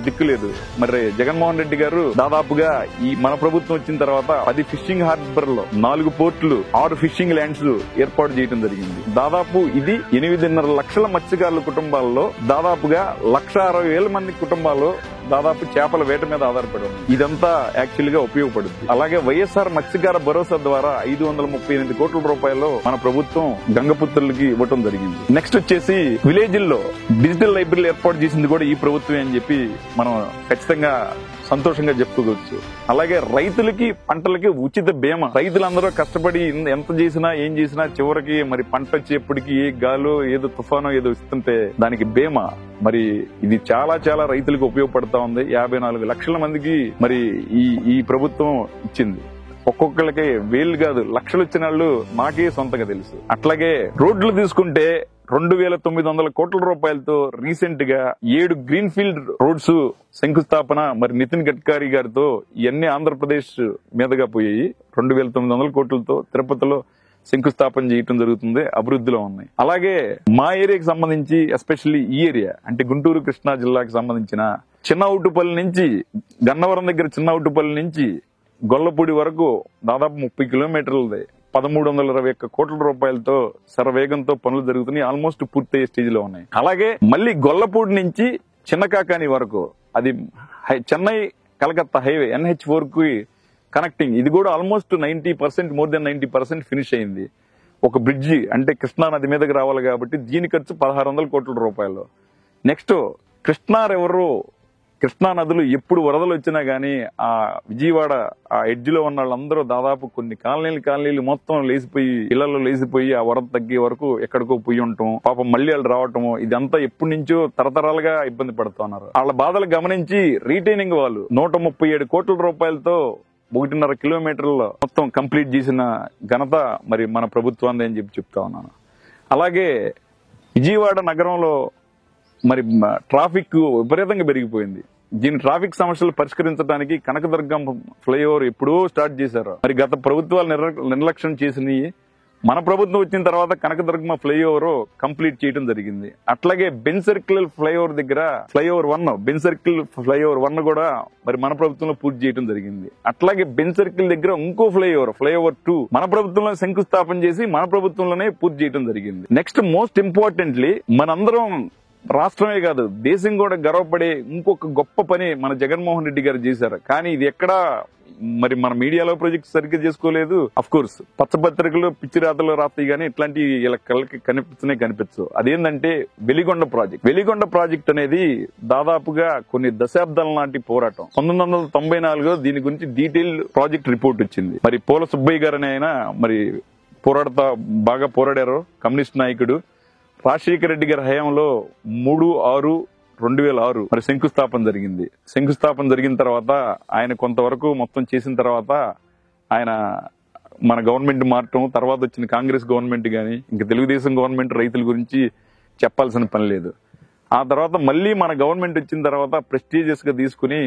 దిక్కు లేదు. మరి జగన్మోహన్ రెడ్డి గారు దాదాపుగా ఈ మన ప్రభుత్వం వచ్చిన తర్వాత 10 ఫిషింగ్ హార్బర్ లో 4 పోర్టులు, 6 ఫిషింగ్ ల్యాండ్స్ ఏర్పాటు చేయడం జరిగింది. దాదాపు ఇది 8.5 లక్షల మత్స్యకారుల కుటుంబాల్లో దాదాపుగా 1,60,000 మంది కుటుంబాలు దాదాపు చేపల వేట మీద ఆధారపడి ఉంది. ఇదంతా యాక్చువల్ గా ఉపయోగపడుతుంది. అలాగే వైఎస్ఆర్ మత్స్యకార భరోసా ద్వారా 538 కోట్ల రూపాయలు మన ప్రభుత్వం గంగపుత్రులకి ఇవ్వటం జరిగింది. నెక్స్ట్ వచ్చేసి విలేజ్ లో డిజిటల్ లైబ్రరీలు ఏర్పాటు చేసింది కూడా ఈ ప్రభుత్వమే అని చెప్పి మనం ఖచ్చితంగా సంతోషంగా చెప్పుకోవచ్చు. అలాగే రైతులకి, పంటలకి ఉచిత బీమా. రైతులందరూ కష్టపడి ఎంత చేసినా ఏం చేసినా చివరికి మరి పంట వచ్చేప్పటికి ఏ గాలో ఏదో తుఫానో ఏదో ఇస్తుంటే దానికి బీమా మరి ఇది చాలా చాలా రైతులకు ఉపయోగపడతా ఉంది. 54 లక్షల మందికి మరి ఈ ప్రభుత్వం ఇచ్చింది. ఒక్కొక్కరికి వేలు కాదు లక్షలు వచ్చిన వాళ్ళు మాకే సొంతంగా తెలుసు. అట్లాగే రోడ్లు తీసుకుంటే 2,900 కోట్ల రూపాయలతో రీసెంట్ గా 7 గ్రీన్ ఫీల్డ్ రోడ్స్ శంకుస్థాపన మరి నితిన్ గడ్కరీ గారితో ఇవన్నీ ఆంధ్రప్రదేశ్ మీదుగా పోయాయి. 2,900 కోట్లతో తిరుపతిలో శంకుస్థాపన చేయటం జరుగుతుంది. అభివృద్ధిలో ఉన్నాయి. అలాగే మా ఏరియాకి సంబంధించి ఎస్పెషల్లీ ఈ ఏరియా అంటే గుంటూరు కృష్ణా జిల్లాకి సంబంధించిన చిన్నవుటుపల్లి నుంచి గన్నవరం దగ్గర చిన్నవుటుపల్లి నుంచి గొల్లపూడి వరకు దాదాపు 30 కిలోమీటర్లది 1,321 కోట్ల రూపాయలతో శరవేగంతో పనులు జరుగుతున్నాయి. ఆల్మోస్ట్ పూర్తయ్యే స్టేజ్ లో ఉన్నాయి. అలాగే మళ్ళీ గొల్లపూడి నుంచి చిన్నకాకాని వరకు అది చెన్నై కలకత్తా హైవే NH4 కి కనెక్టింగ్, ఇది కూడా ఆల్మోస్ట్ 90%, మోర్ దెన్ 90% ఫినిష్ అయింది. ఒక బ్రిడ్జి అంటే కృష్ణా నది మీదకి రావాలి కాబట్టి దీని ఖర్చు 1,600 కోట్ల రూపాయలు. నెక్స్ట్ కృష్ణా నదులు ఎప్పుడు వరదలు వచ్చినా గానీ ఆ విజయవాడ ఆ ఎడ్జ్ లో ఉన్న వాళ్ళందరూ దాదాపు కొన్ని కాలనీలు మొత్తం లేచిపోయి, ఇళ్లలో లేచిపోయి ఆ వరద తగ్గే వరకు ఎక్కడికో పోయి ఉండటం, పాపం మళ్ళీ వాళ్ళు రావటము, ఇదంతా ఎప్పటి నుంచో తరతరాలుగా ఇబ్బంది పడుతున్నారు. వాళ్ళ బాధలు గమనించి రీటైనింగ్ వాళ్ళు 137 కోట్ల రూపాయలతో 1.5 కిలోమీటర్లు మొత్తం కంప్లీట్ చేసిన ఘనత మరి మన ప్రభుత్వాన్ని అని చెప్తా ఉన్నాను. అలాగే విజయవాడ నగరంలో మరి ట్రాఫిక్ విపరీతంగా పెరిగిపోయింది. దీని ట్రాఫిక్ సమస్యలు పరిష్కరించడానికి కనకదుర్గం ఫ్లైఓవర్ ఎప్పుడో స్టార్ట్ చేశారు. మరి గత ప్రభుత్వాలు నిర్లక్ష్యం చేసినవి మన ప్రభుత్వం వచ్చిన తర్వాత కనకదుర్గం ఫ్లైఓవర్ కంప్లీట్ చేయడం జరిగింది. అట్లాగే బెన్ సర్కిల్ ఫ్లైఓవర్ దగ్గర బెన్ సర్కిల్ ఫ్లైఓవర్ 1 కూడా మరి మన ప్రభుత్వంలో పూర్తి చేయడం జరిగింది. అట్లాగే బెన్ సర్కిల్ దగ్గర ఇంకో ఫ్లైఓవర్ 2 మన ప్రభుత్వంలో శంకుస్థాపన చేసి మన ప్రభుత్వంలోనే పూర్తి చేయడం జరిగింది. నెక్స్ట్ మోస్ట్ ఇంపార్టెంట్లీ మనందరం రాష్ట్రమే కాదు దేశం కూడా గర్వపడే ఇంకొక గొప్ప పని మన జగన్మోహన్ రెడ్డి గారు చేశారు. కానీ ఇది ఎక్కడా మరి మన మీడియాలో ప్రాజెక్ట్ సరిగ్గా చేసుకోలేదు. అఫ్ కోర్స్ పచ్చపత్రికలు పిచ్చి రాతలు రాస్తాయి కానీ ఇట్లాంటి ఇలా కళ్ళకి కనిపించవు. అదేంటంటే వెలిగొండ ప్రాజెక్ట్ అనేది దాదాపుగా కొన్ని దశాబ్దాల నాటి పోరాటం. 1994 దీని గురించి డీటెయిల్ ప్రాజెక్ట్ రిపోర్ట్ వచ్చింది. మరి పోల సుబ్బయ్య గారు అని ఆయన మరి బాగా పోరాడారు. కమ్యూనిస్ట్ నాయకుడు. రాజశేఖర రెడ్డి గారి హయాంలో 3/6/2006 మరి శంకుస్థాపన జరిగింది. శంకుస్థాపన జరిగిన తర్వాత ఆయన కొంతవరకు మొత్తం చేసిన తర్వాత ఆయన మన గవర్నమెంట్ మారటం, తర్వాత వచ్చిన కాంగ్రెస్ గవర్నమెంట్ గాని ఇంకా తెలుగుదేశం గవర్నమెంట్ రైతుల గురించి చెప్పాల్సిన పని లేదు. ఆ తర్వాత మళ్ళీ మన గవర్నమెంట్ వచ్చిన తర్వాత ప్రెస్టీజియస్ గా తీసుకుని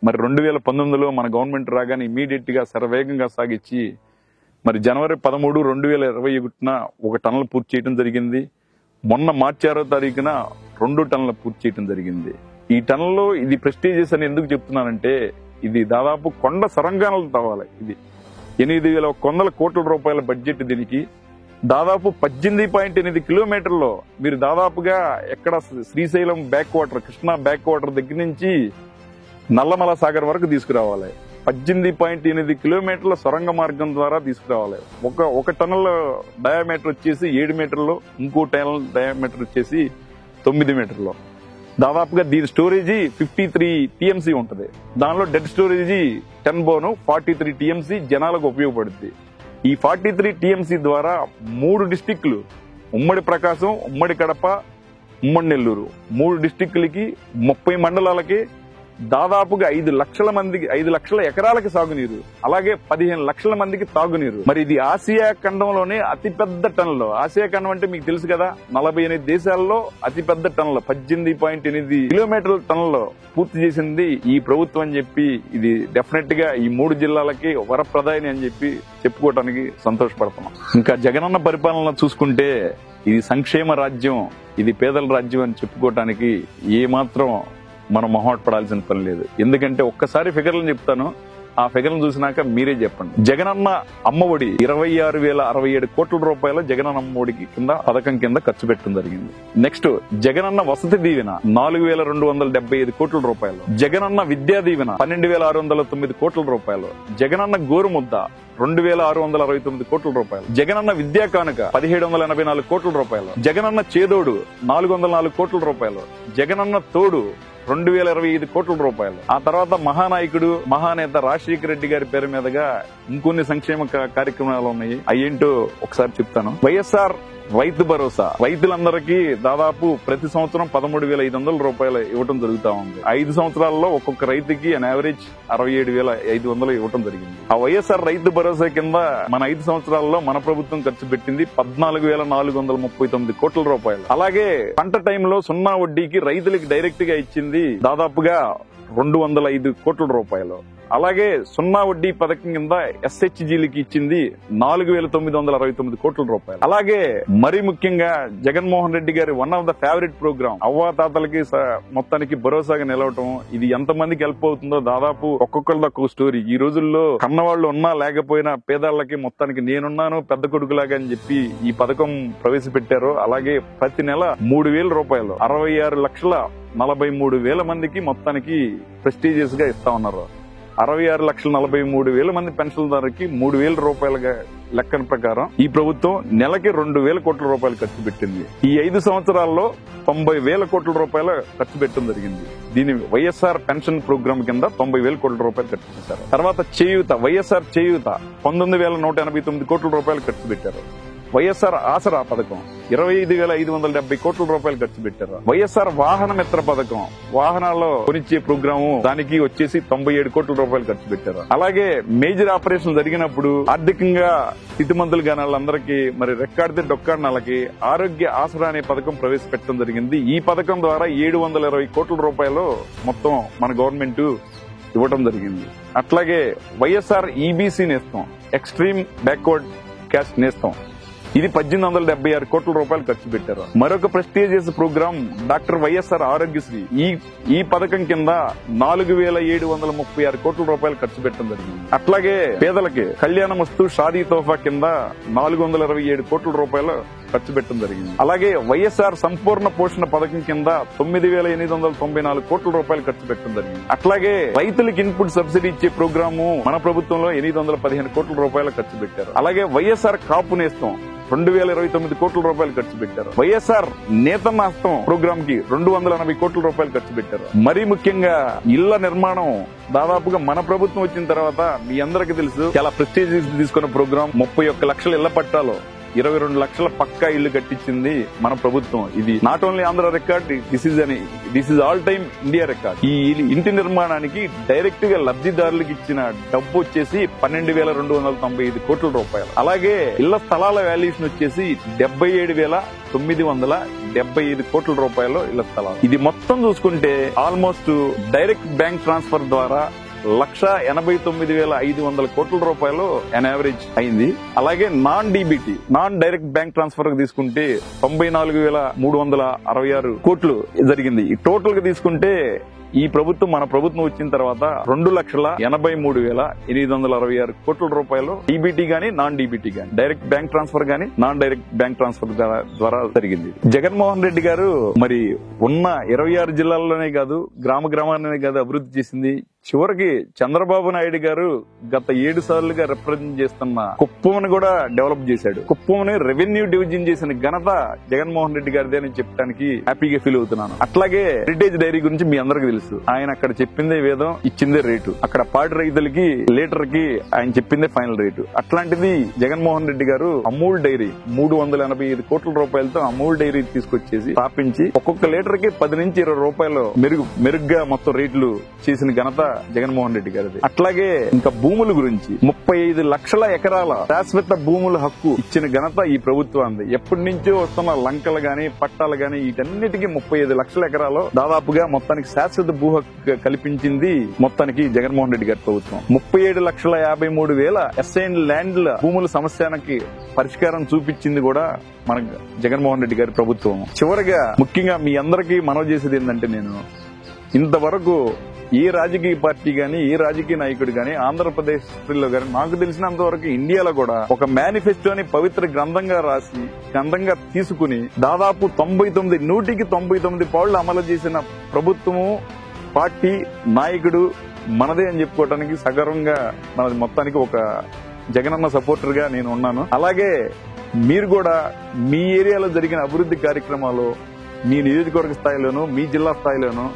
మరి 2019లో మన గవర్నమెంట్ రాగానే ఇమీడియట్ గా శరవేగంగా సాగించి మరి జనవరి 13, 2021 1 టన్నులు పూర్తి చేయడం జరిగింది. మొన్న మార్చి 6వ తారీఖున 2 టన్నులు పూర్తి చేయడం జరిగింది. ఈ టన్నులో ఇది ప్రెస్టీజియస్ అని ఎందుకు చెప్తున్నానంటే ఇది దాదాపు కొండ సొరంగాలు తవ్వాలి. ఇది 8,100 కోట్ల రూపాయల బడ్జెట్. దీనికి దాదాపు 18.8 కిలోమీటర్లో మీరు దాదాపుగా ఎక్కడ Srisailam back water, Krishna back water దగ్గర నుంచి నల్లమల సాగర్ వరకు తీసుకురావాలి. 18.8 కిలోమీటర్ల సొరంగ మార్గం ద్వారా తీసుకురావాలి. ఒక టన్నుల డయామీటర్ వచ్చేసి 7 మీటర్లు, ఇంకో టన్నుల డయామీటర్ వచ్చేసి 9 మీటర్లు. దాదాపుగా దీని స్టోరేజీ 53 టీఎంసీ ఉంటుంది. దానిలో డెడ్ స్టోరేజీ 10 బోను 43 టీఎంసీ జనాలకు ఉపయోగపడుతుంది. ఈ 43 టీఎంసీ ద్వారా 3 డిస్టిక్లు, ఉమ్మడి ప్రకాశం, ఉమ్మడి కడప, ఉమ్మడి నెల్లూరు, 3 డిస్టిక్లకి 30 మండలాలకి దాదాపుగా 5 లక్షల ఎకరాలకి సాగునీరు, అలాగే 15 లక్షల మందికి తాగునీరు. మరి ఇది ఆసియా ఖండంలోనే అతిపెద్ద టన్నులు. ఆసియా ఖండం అంటే మీకు తెలుసు కదా, 48 దేశాల్లో అతిపెద్ద టన్నులు, 18.8 కిలోమీటర్ల టన్నులు పూర్తి చేసింది ఈ ప్రభుత్వం అని చెప్పి ఇది డెఫినెట్ గా ఈ 3 జిల్లాలకి వరప్రదాయని అని చెప్పి చెప్పుకోవడానికి సంతోషపడుతున్నాం. ఇంకా జగనన్న పరిపాలన చూసుకుంటే ఇది సంక్షేమ రాజ్యం, ఇది పేదల రాజ్యం అని చెప్పుకోవటానికి ఏమాత్రం మనం మొహమాటపడాల్సిన పని లేదు. ఎందుకంటే ఒక్కసారి ఫిగర్లను చెప్తాను, ఆ ఫిగర్లను చూసినాక మీరే చెప్పండి. జగనన్న అమ్మఒడి 26,067 కోట్ల రూపాయలు జగనన్న అమ్మఒడికి కింద పథకం కింద ఖర్చు పెట్టడం జరిగింది. నెక్స్ట్ జగనన్న వసతి దీవెన 4,275 కోట్ల రూపాయలు. జగనన్న విద్యా దీవెన 12,609 కోట్ల రూపాయలు. జగనన్న గోరుముద్ద 2,669 కోట్ల రూపాయలు. జగనన్న విద్యా కానుక 1,784 కోట్ల రూపాయలు. జగనన్న చేదోడు 404 కోట్ల రూపాయలు. జగనన్న తోడు 2,025 కోట్ల రూపాయలు. ఆ తర్వాత మహానాయకుడు, మహానేత రాజశేఖర రెడ్డి గారి పేరు మీదుగా ఇంకొన్ని సంక్షేమ కార్యక్రమాలు ఉన్నాయి. అయ్యేంటో ఒకసారి చెప్తాను. వైఎస్ఆర్ రైతు భరోసా రైతులందరికీ దాదాపు ప్రతి సంవత్సరం 13,500 రూపాయలు ఇవ్వడం జరుగుతా ఉంది. 5 సంవత్సరాల్లో ఒక్కొక్క రైతుకి అన్ యావరేజ్ 67,500 ఇవ్వడం జరిగింది. ఆ వైఎస్ఆర్ రైతు భరోసా కింద మన 5 సంవత్సరాల్లో మన ప్రభుత్వం ఖర్చు పెట్టింది 14,439 కోట్ల రూపాయలు. అలాగే పంట టైంలో 0 వడ్డీకి రైతులకి డైరెక్ట్ గా ఇచ్చింది దాదాపుగా 205 కోట్ల రూపాయలు. అలాగే 0 వడ్డీ పథకం కింద ఎస్హెచ్జీలకి ఇచ్చింది 4,969 కోట్ల రూపాయలు. అలాగే మరీ ముఖ్యంగా జగన్మోహన్ రెడ్డి గారి one of the favourite program అవ్వాతాతలకి మొత్తానికి భరోసాగా నిలవటం. ఇది ఎంత మందికి హెల్ప్ అవుతుందో దాదాపు ఒక్కొక్కరిది ఒక్కొక్క స్టోరీ. ఈ రోజుల్లో కన్నవాళ్లు ఉన్నా లేకపోయినా పేదవాళ్ళకి మొత్తానికి నేనున్నాను పెద్ద కొడుకులాగా అని చెప్పి ఈ పథకం ప్రవేశపెట్టారు. అలాగే ప్రతి నెల 3,000 రూపాయలు 66,43,000 మందికి మొత్తానికి ప్రెస్టీజియస్ గా ఇస్తా ఉన్నారు. 66,43,000 మంది పెన్షన్దారుకి 3,000 రూపాయలుగా లెక్కన ప్రకారం ఈ ప్రభుత్వం నెలకి 2,000 కోట్ల రూపాయలు ఖర్చు పెట్టింది. ఈ 5 సంవత్సరాల్లో 90,000 కోట్ల రూపాయలు ఖర్చు పెట్టడం జరిగింది. దీని వైఎస్ఆర్ పెన్షన్ ప్రోగ్రామ్ కింద 90,000 కోట్ల రూపాయలు ఖర్చు చేశారు. తర్వాత చేయూత, వైఎస్ఆర్ చేయూత 19,189 కోట్ల రూపాయలు ఖర్చు పెట్టారు. వైఎస్ఆర్ ఆసరా పథకం 25,570 కోట్ల రూపాయలు ఖర్చు పెట్టారు. వైఎస్ఆర్ వాహన మిత్ర పథకం, వాహనాల్లో కొనిచ్చే ప్రోగ్రాము, దానికి వచ్చేసి 97 కోట్ల రూపాయలు ఖర్చు పెట్టారు. అలాగే మేజర్ ఆపరేషన్ జరిగినప్పుడు ఆర్థికంగా స్థితిమంతులు కాని వాళ్ళందరికీ మరి రెక్కాడితే డొక్కాడినలకి ఆరోగ్య ఆసరా అనే పథకం ప్రవేశపెట్టడం జరిగింది. ఈ పథకం ద్వారా 720 కోట్ల రూపాయలు మొత్తం మన గవర్నమెంట్ ఇవ్వడం జరిగింది. అట్లాగే YSR EBC Nestham, extreme backward caste Nestham, ఇది 1,876 కోట్ల రూపాయలు ఖర్చు పెట్టారు. మరొక prestigious programme doctor YSR Aarogyasri, ఈ పథకం కింద 4,736 కోట్ల రూపాయలు ఖర్చు పెట్టడం జరిగింది. అట్లాగే పేదలకి కళ్యాణమస్తు షాదీ తోఫా కింద 427 కోట్ల రూపాయలు ఖర్చు పెట్టడం జరిగింది. అలాగే వైఎస్ఆర్ సంపూర్ణ పోషణ పథకం కింద 9,894 కోట్ల రూపాయలు ఖర్చు పెట్టడం జరిగింది. అట్లాగే రైతులకు ఇన్పుట్ సబ్సిడీ ఇచ్చే ప్రోగ్రాము మన ప్రభుత్వంలో 815 కోట్ల రూపాయలు ఖర్చు పెట్టారు. అలాగే వైఎస్ఆర్ కాపు నేస్తం 2,029 కోట్ల రూపాయలు ఖర్చు పెట్టారు. వైఎస్ఆర్ నేతన్న హస్తం ప్రోగ్రామ్ కి 280 కోట్ల రూపాయలు ఖర్చు పెట్టారు. మరీ ముఖ్యంగా ఇళ్ల నిర్మాణం దాదాపుగా మన ప్రభుత్వం వచ్చిన తర్వాత మీ అందరికీ తెలుసు చాలా ప్రెస్టీజియస్ తీసుకున్న ప్రోగ్రామ్ 31 లక్షల ఇళ్ల పట్టాలు 22 లక్షల పక్కా ఇళ్లు కట్టించింది మన ప్రభుత్వం. ఇది not only Andhra record, this is all time India record. ఈ ఇంటి నిర్మాణానికి డైరెక్ట్ గా లబ్ధిదారులకు ఇచ్చిన డబ్బు వచ్చేసి 12,295 కోట్ల రూపాయలు. అలాగే ఇళ్ల స్థలాల వాల్యుయేషన్ వచ్చేసి 77,900 75 కోట్ల రూపాయలు ఇళ్ల స్థలాలు. ఇది మొత్తం చూసుకుంటే ఆల్మోస్ట్ డైరెక్ట్ బ్యాంక్ ట్రాన్స్ఫర్ ద్వారా 1,89,500 కోట్ల రూపాయలు అన్ యావరేజ్ అయింది. అలాగే non DBT non direct bank transfer తీసుకుంటే 94,366 కోట్లు జరిగింది. టోటల్ గా తీసుకుంటే ఈ ప్రభుత్వం మన ప్రభుత్వం వచ్చిన తర్వాత 2,83,866 కోట్ల రూపాయలు డీబీటీ గానీ నాన్ డీబీటీ గానీ డైరెక్ట్ బ్యాంక్ ట్రాన్స్ఫర్ గానీ నాన్ డైరెక్ట్ బ్యాంక్ ట్రాన్స్ఫర్ ద్వారా జరిగింది. జగన్మోహన్ రెడ్డి గారు మరి ఉన్న 26 జిల్లాల్లోనే కాదు గ్రామాలనే కాదు అభివృద్ధి చేసింది. చివరికి చంద్రబాబు నాయుడు గారు గత 7 సార్లుగా రిప్రజెంట్ చేస్తున్న కుప్పంని కూడా డెవలప్ చేశాడు. కుప్పంని రెవెన్యూ డివిజన్ చేసిన ఘనత జగన్మోహన్ రెడ్డి గారిదే అని చెప్పడానికి హ్యాపీగా ఫీల్ అవుతున్నాను. అట్లాగే హెరిటేజ్ డైరీ గురించి మీ అందరికీ తెలుసు. ఆయన అక్కడ చెప్పిందే వేదం, ఇచ్చిందే రేటు. అక్కడ పాడి రైతులకి లీటర్ కి ఆయన చెప్పిందే ఫైనల్ రేటు. అట్లాంటిది జగన్మోహన్ రెడ్డి గారు అమూల్ డైరీ 385 కోట్ల రూపాయలతో అమూల్ డైరీ తీసుకొచ్చేసి స్థాపించి ఒక్కొక్క లీటర్ కి 10 నుంచి 20 రూపాయలు మెరుగ్గా మొత్తం రేట్లు చేసిన ఘనత జగన్మోహన్ రెడ్డి గారిది. అట్లాగే ఇంకా భూముల గురించి 35 లక్షల ఎకరాల శాశ్వత భూముల హక్కు ఇచ్చిన ఘనత ఈ ప్రభుత్వాన్ని. ఎప్పటి నుంచో వస్తున్న లంకలు గాని పట్టాలు గాని వీటన్నిటికీ 35 లక్షల ఎకరాలు దాదాపుగా మొత్తానికి శాశ్వత భూ హక్కు కల్పించింది మొత్తానికి జగన్మోహన్ రెడ్డి గారి ప్రభుత్వం. 37,53,000 అసైన్డ్ ల్యాండ్ల భూముల సమస్యానికి పరిష్కారం చూపించింది కూడా మన జగన్మోహన్ రెడ్డి గారి ప్రభుత్వం. చివరిగా ముఖ్యంగా మీ అందరికీ మనవి చేసేది ఏంటంటే, నేను ఇంతవరకు ఏ రాజకీయ పార్టీ గాని ఏ రాజకీయ నాయకుడు గాని ఆంధ్రప్రదేశ్ లో గాని నాకు తెలిసినంత వరకు ఇండియాలో కూడా ఒక మేనిఫెస్టోని పవిత్ర గ్రంథంగా తీసుకుని దాదాపు 99 పాళ్ళు అమలు చేసిన ప్రభుత్వము పార్టీ నాయకుడు మనదే అని చెప్పుకోవడానికి సగర్వంగా మనది మొత్తానికి ఒక జగనన్న సపోర్టర్ గా నేను ఉన్నాను. అలాగే మీరు కూడా మీ ఏరియాలో జరిగిన అభివృద్ధి కార్యక్రమాలు మీ నియోజకవర్గ స్థాయిలోను మీ జిల్లా స్థాయిలోను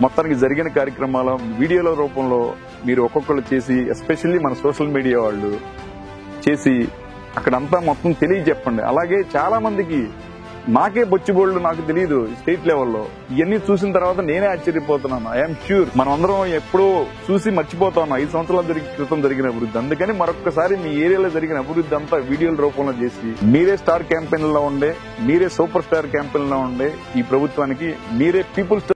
మొత్తానికి జరిగిన కార్యక్రమాలు వీడియోల రూపంలో మీరు ఒక్కొక్కరు చేసి, ఎస్పెషల్లీ మన సోషల్ మీడియా వాళ్ళు చేసి అక్కడంతా మొత్తం తెలియజెప్పండి. అలాగే చాలా మందికి నాకే బొచ్చిబోళ్లు నాకు తెలియదు స్టేట్ లెవెల్లో. ఇవన్నీ చూసిన తర్వాత నేనే ఆశ్చర్యపోతున్నాను. ఐఎమ్ ష్యూర్ మనం అందరం ఎప్పుడో చూసి మర్చిపోతా ఉన్నాం 5 సంవత్సరాల క్రితం జరిగిన అభివృద్ధి. అందుకని మరొకసారి మీ ఏరియాలో జరిగిన అభివృద్ధి అంతా వీడియోల రూపంలో చేసి మీరే స్టార్ క్యాంపెయిన్ లో ఉండే, మీరే సూపర్ స్టార్ క్యాంపెయిన్ లో ఉండే ఈ ప్రభుత్వానికి మీరే పీపుల్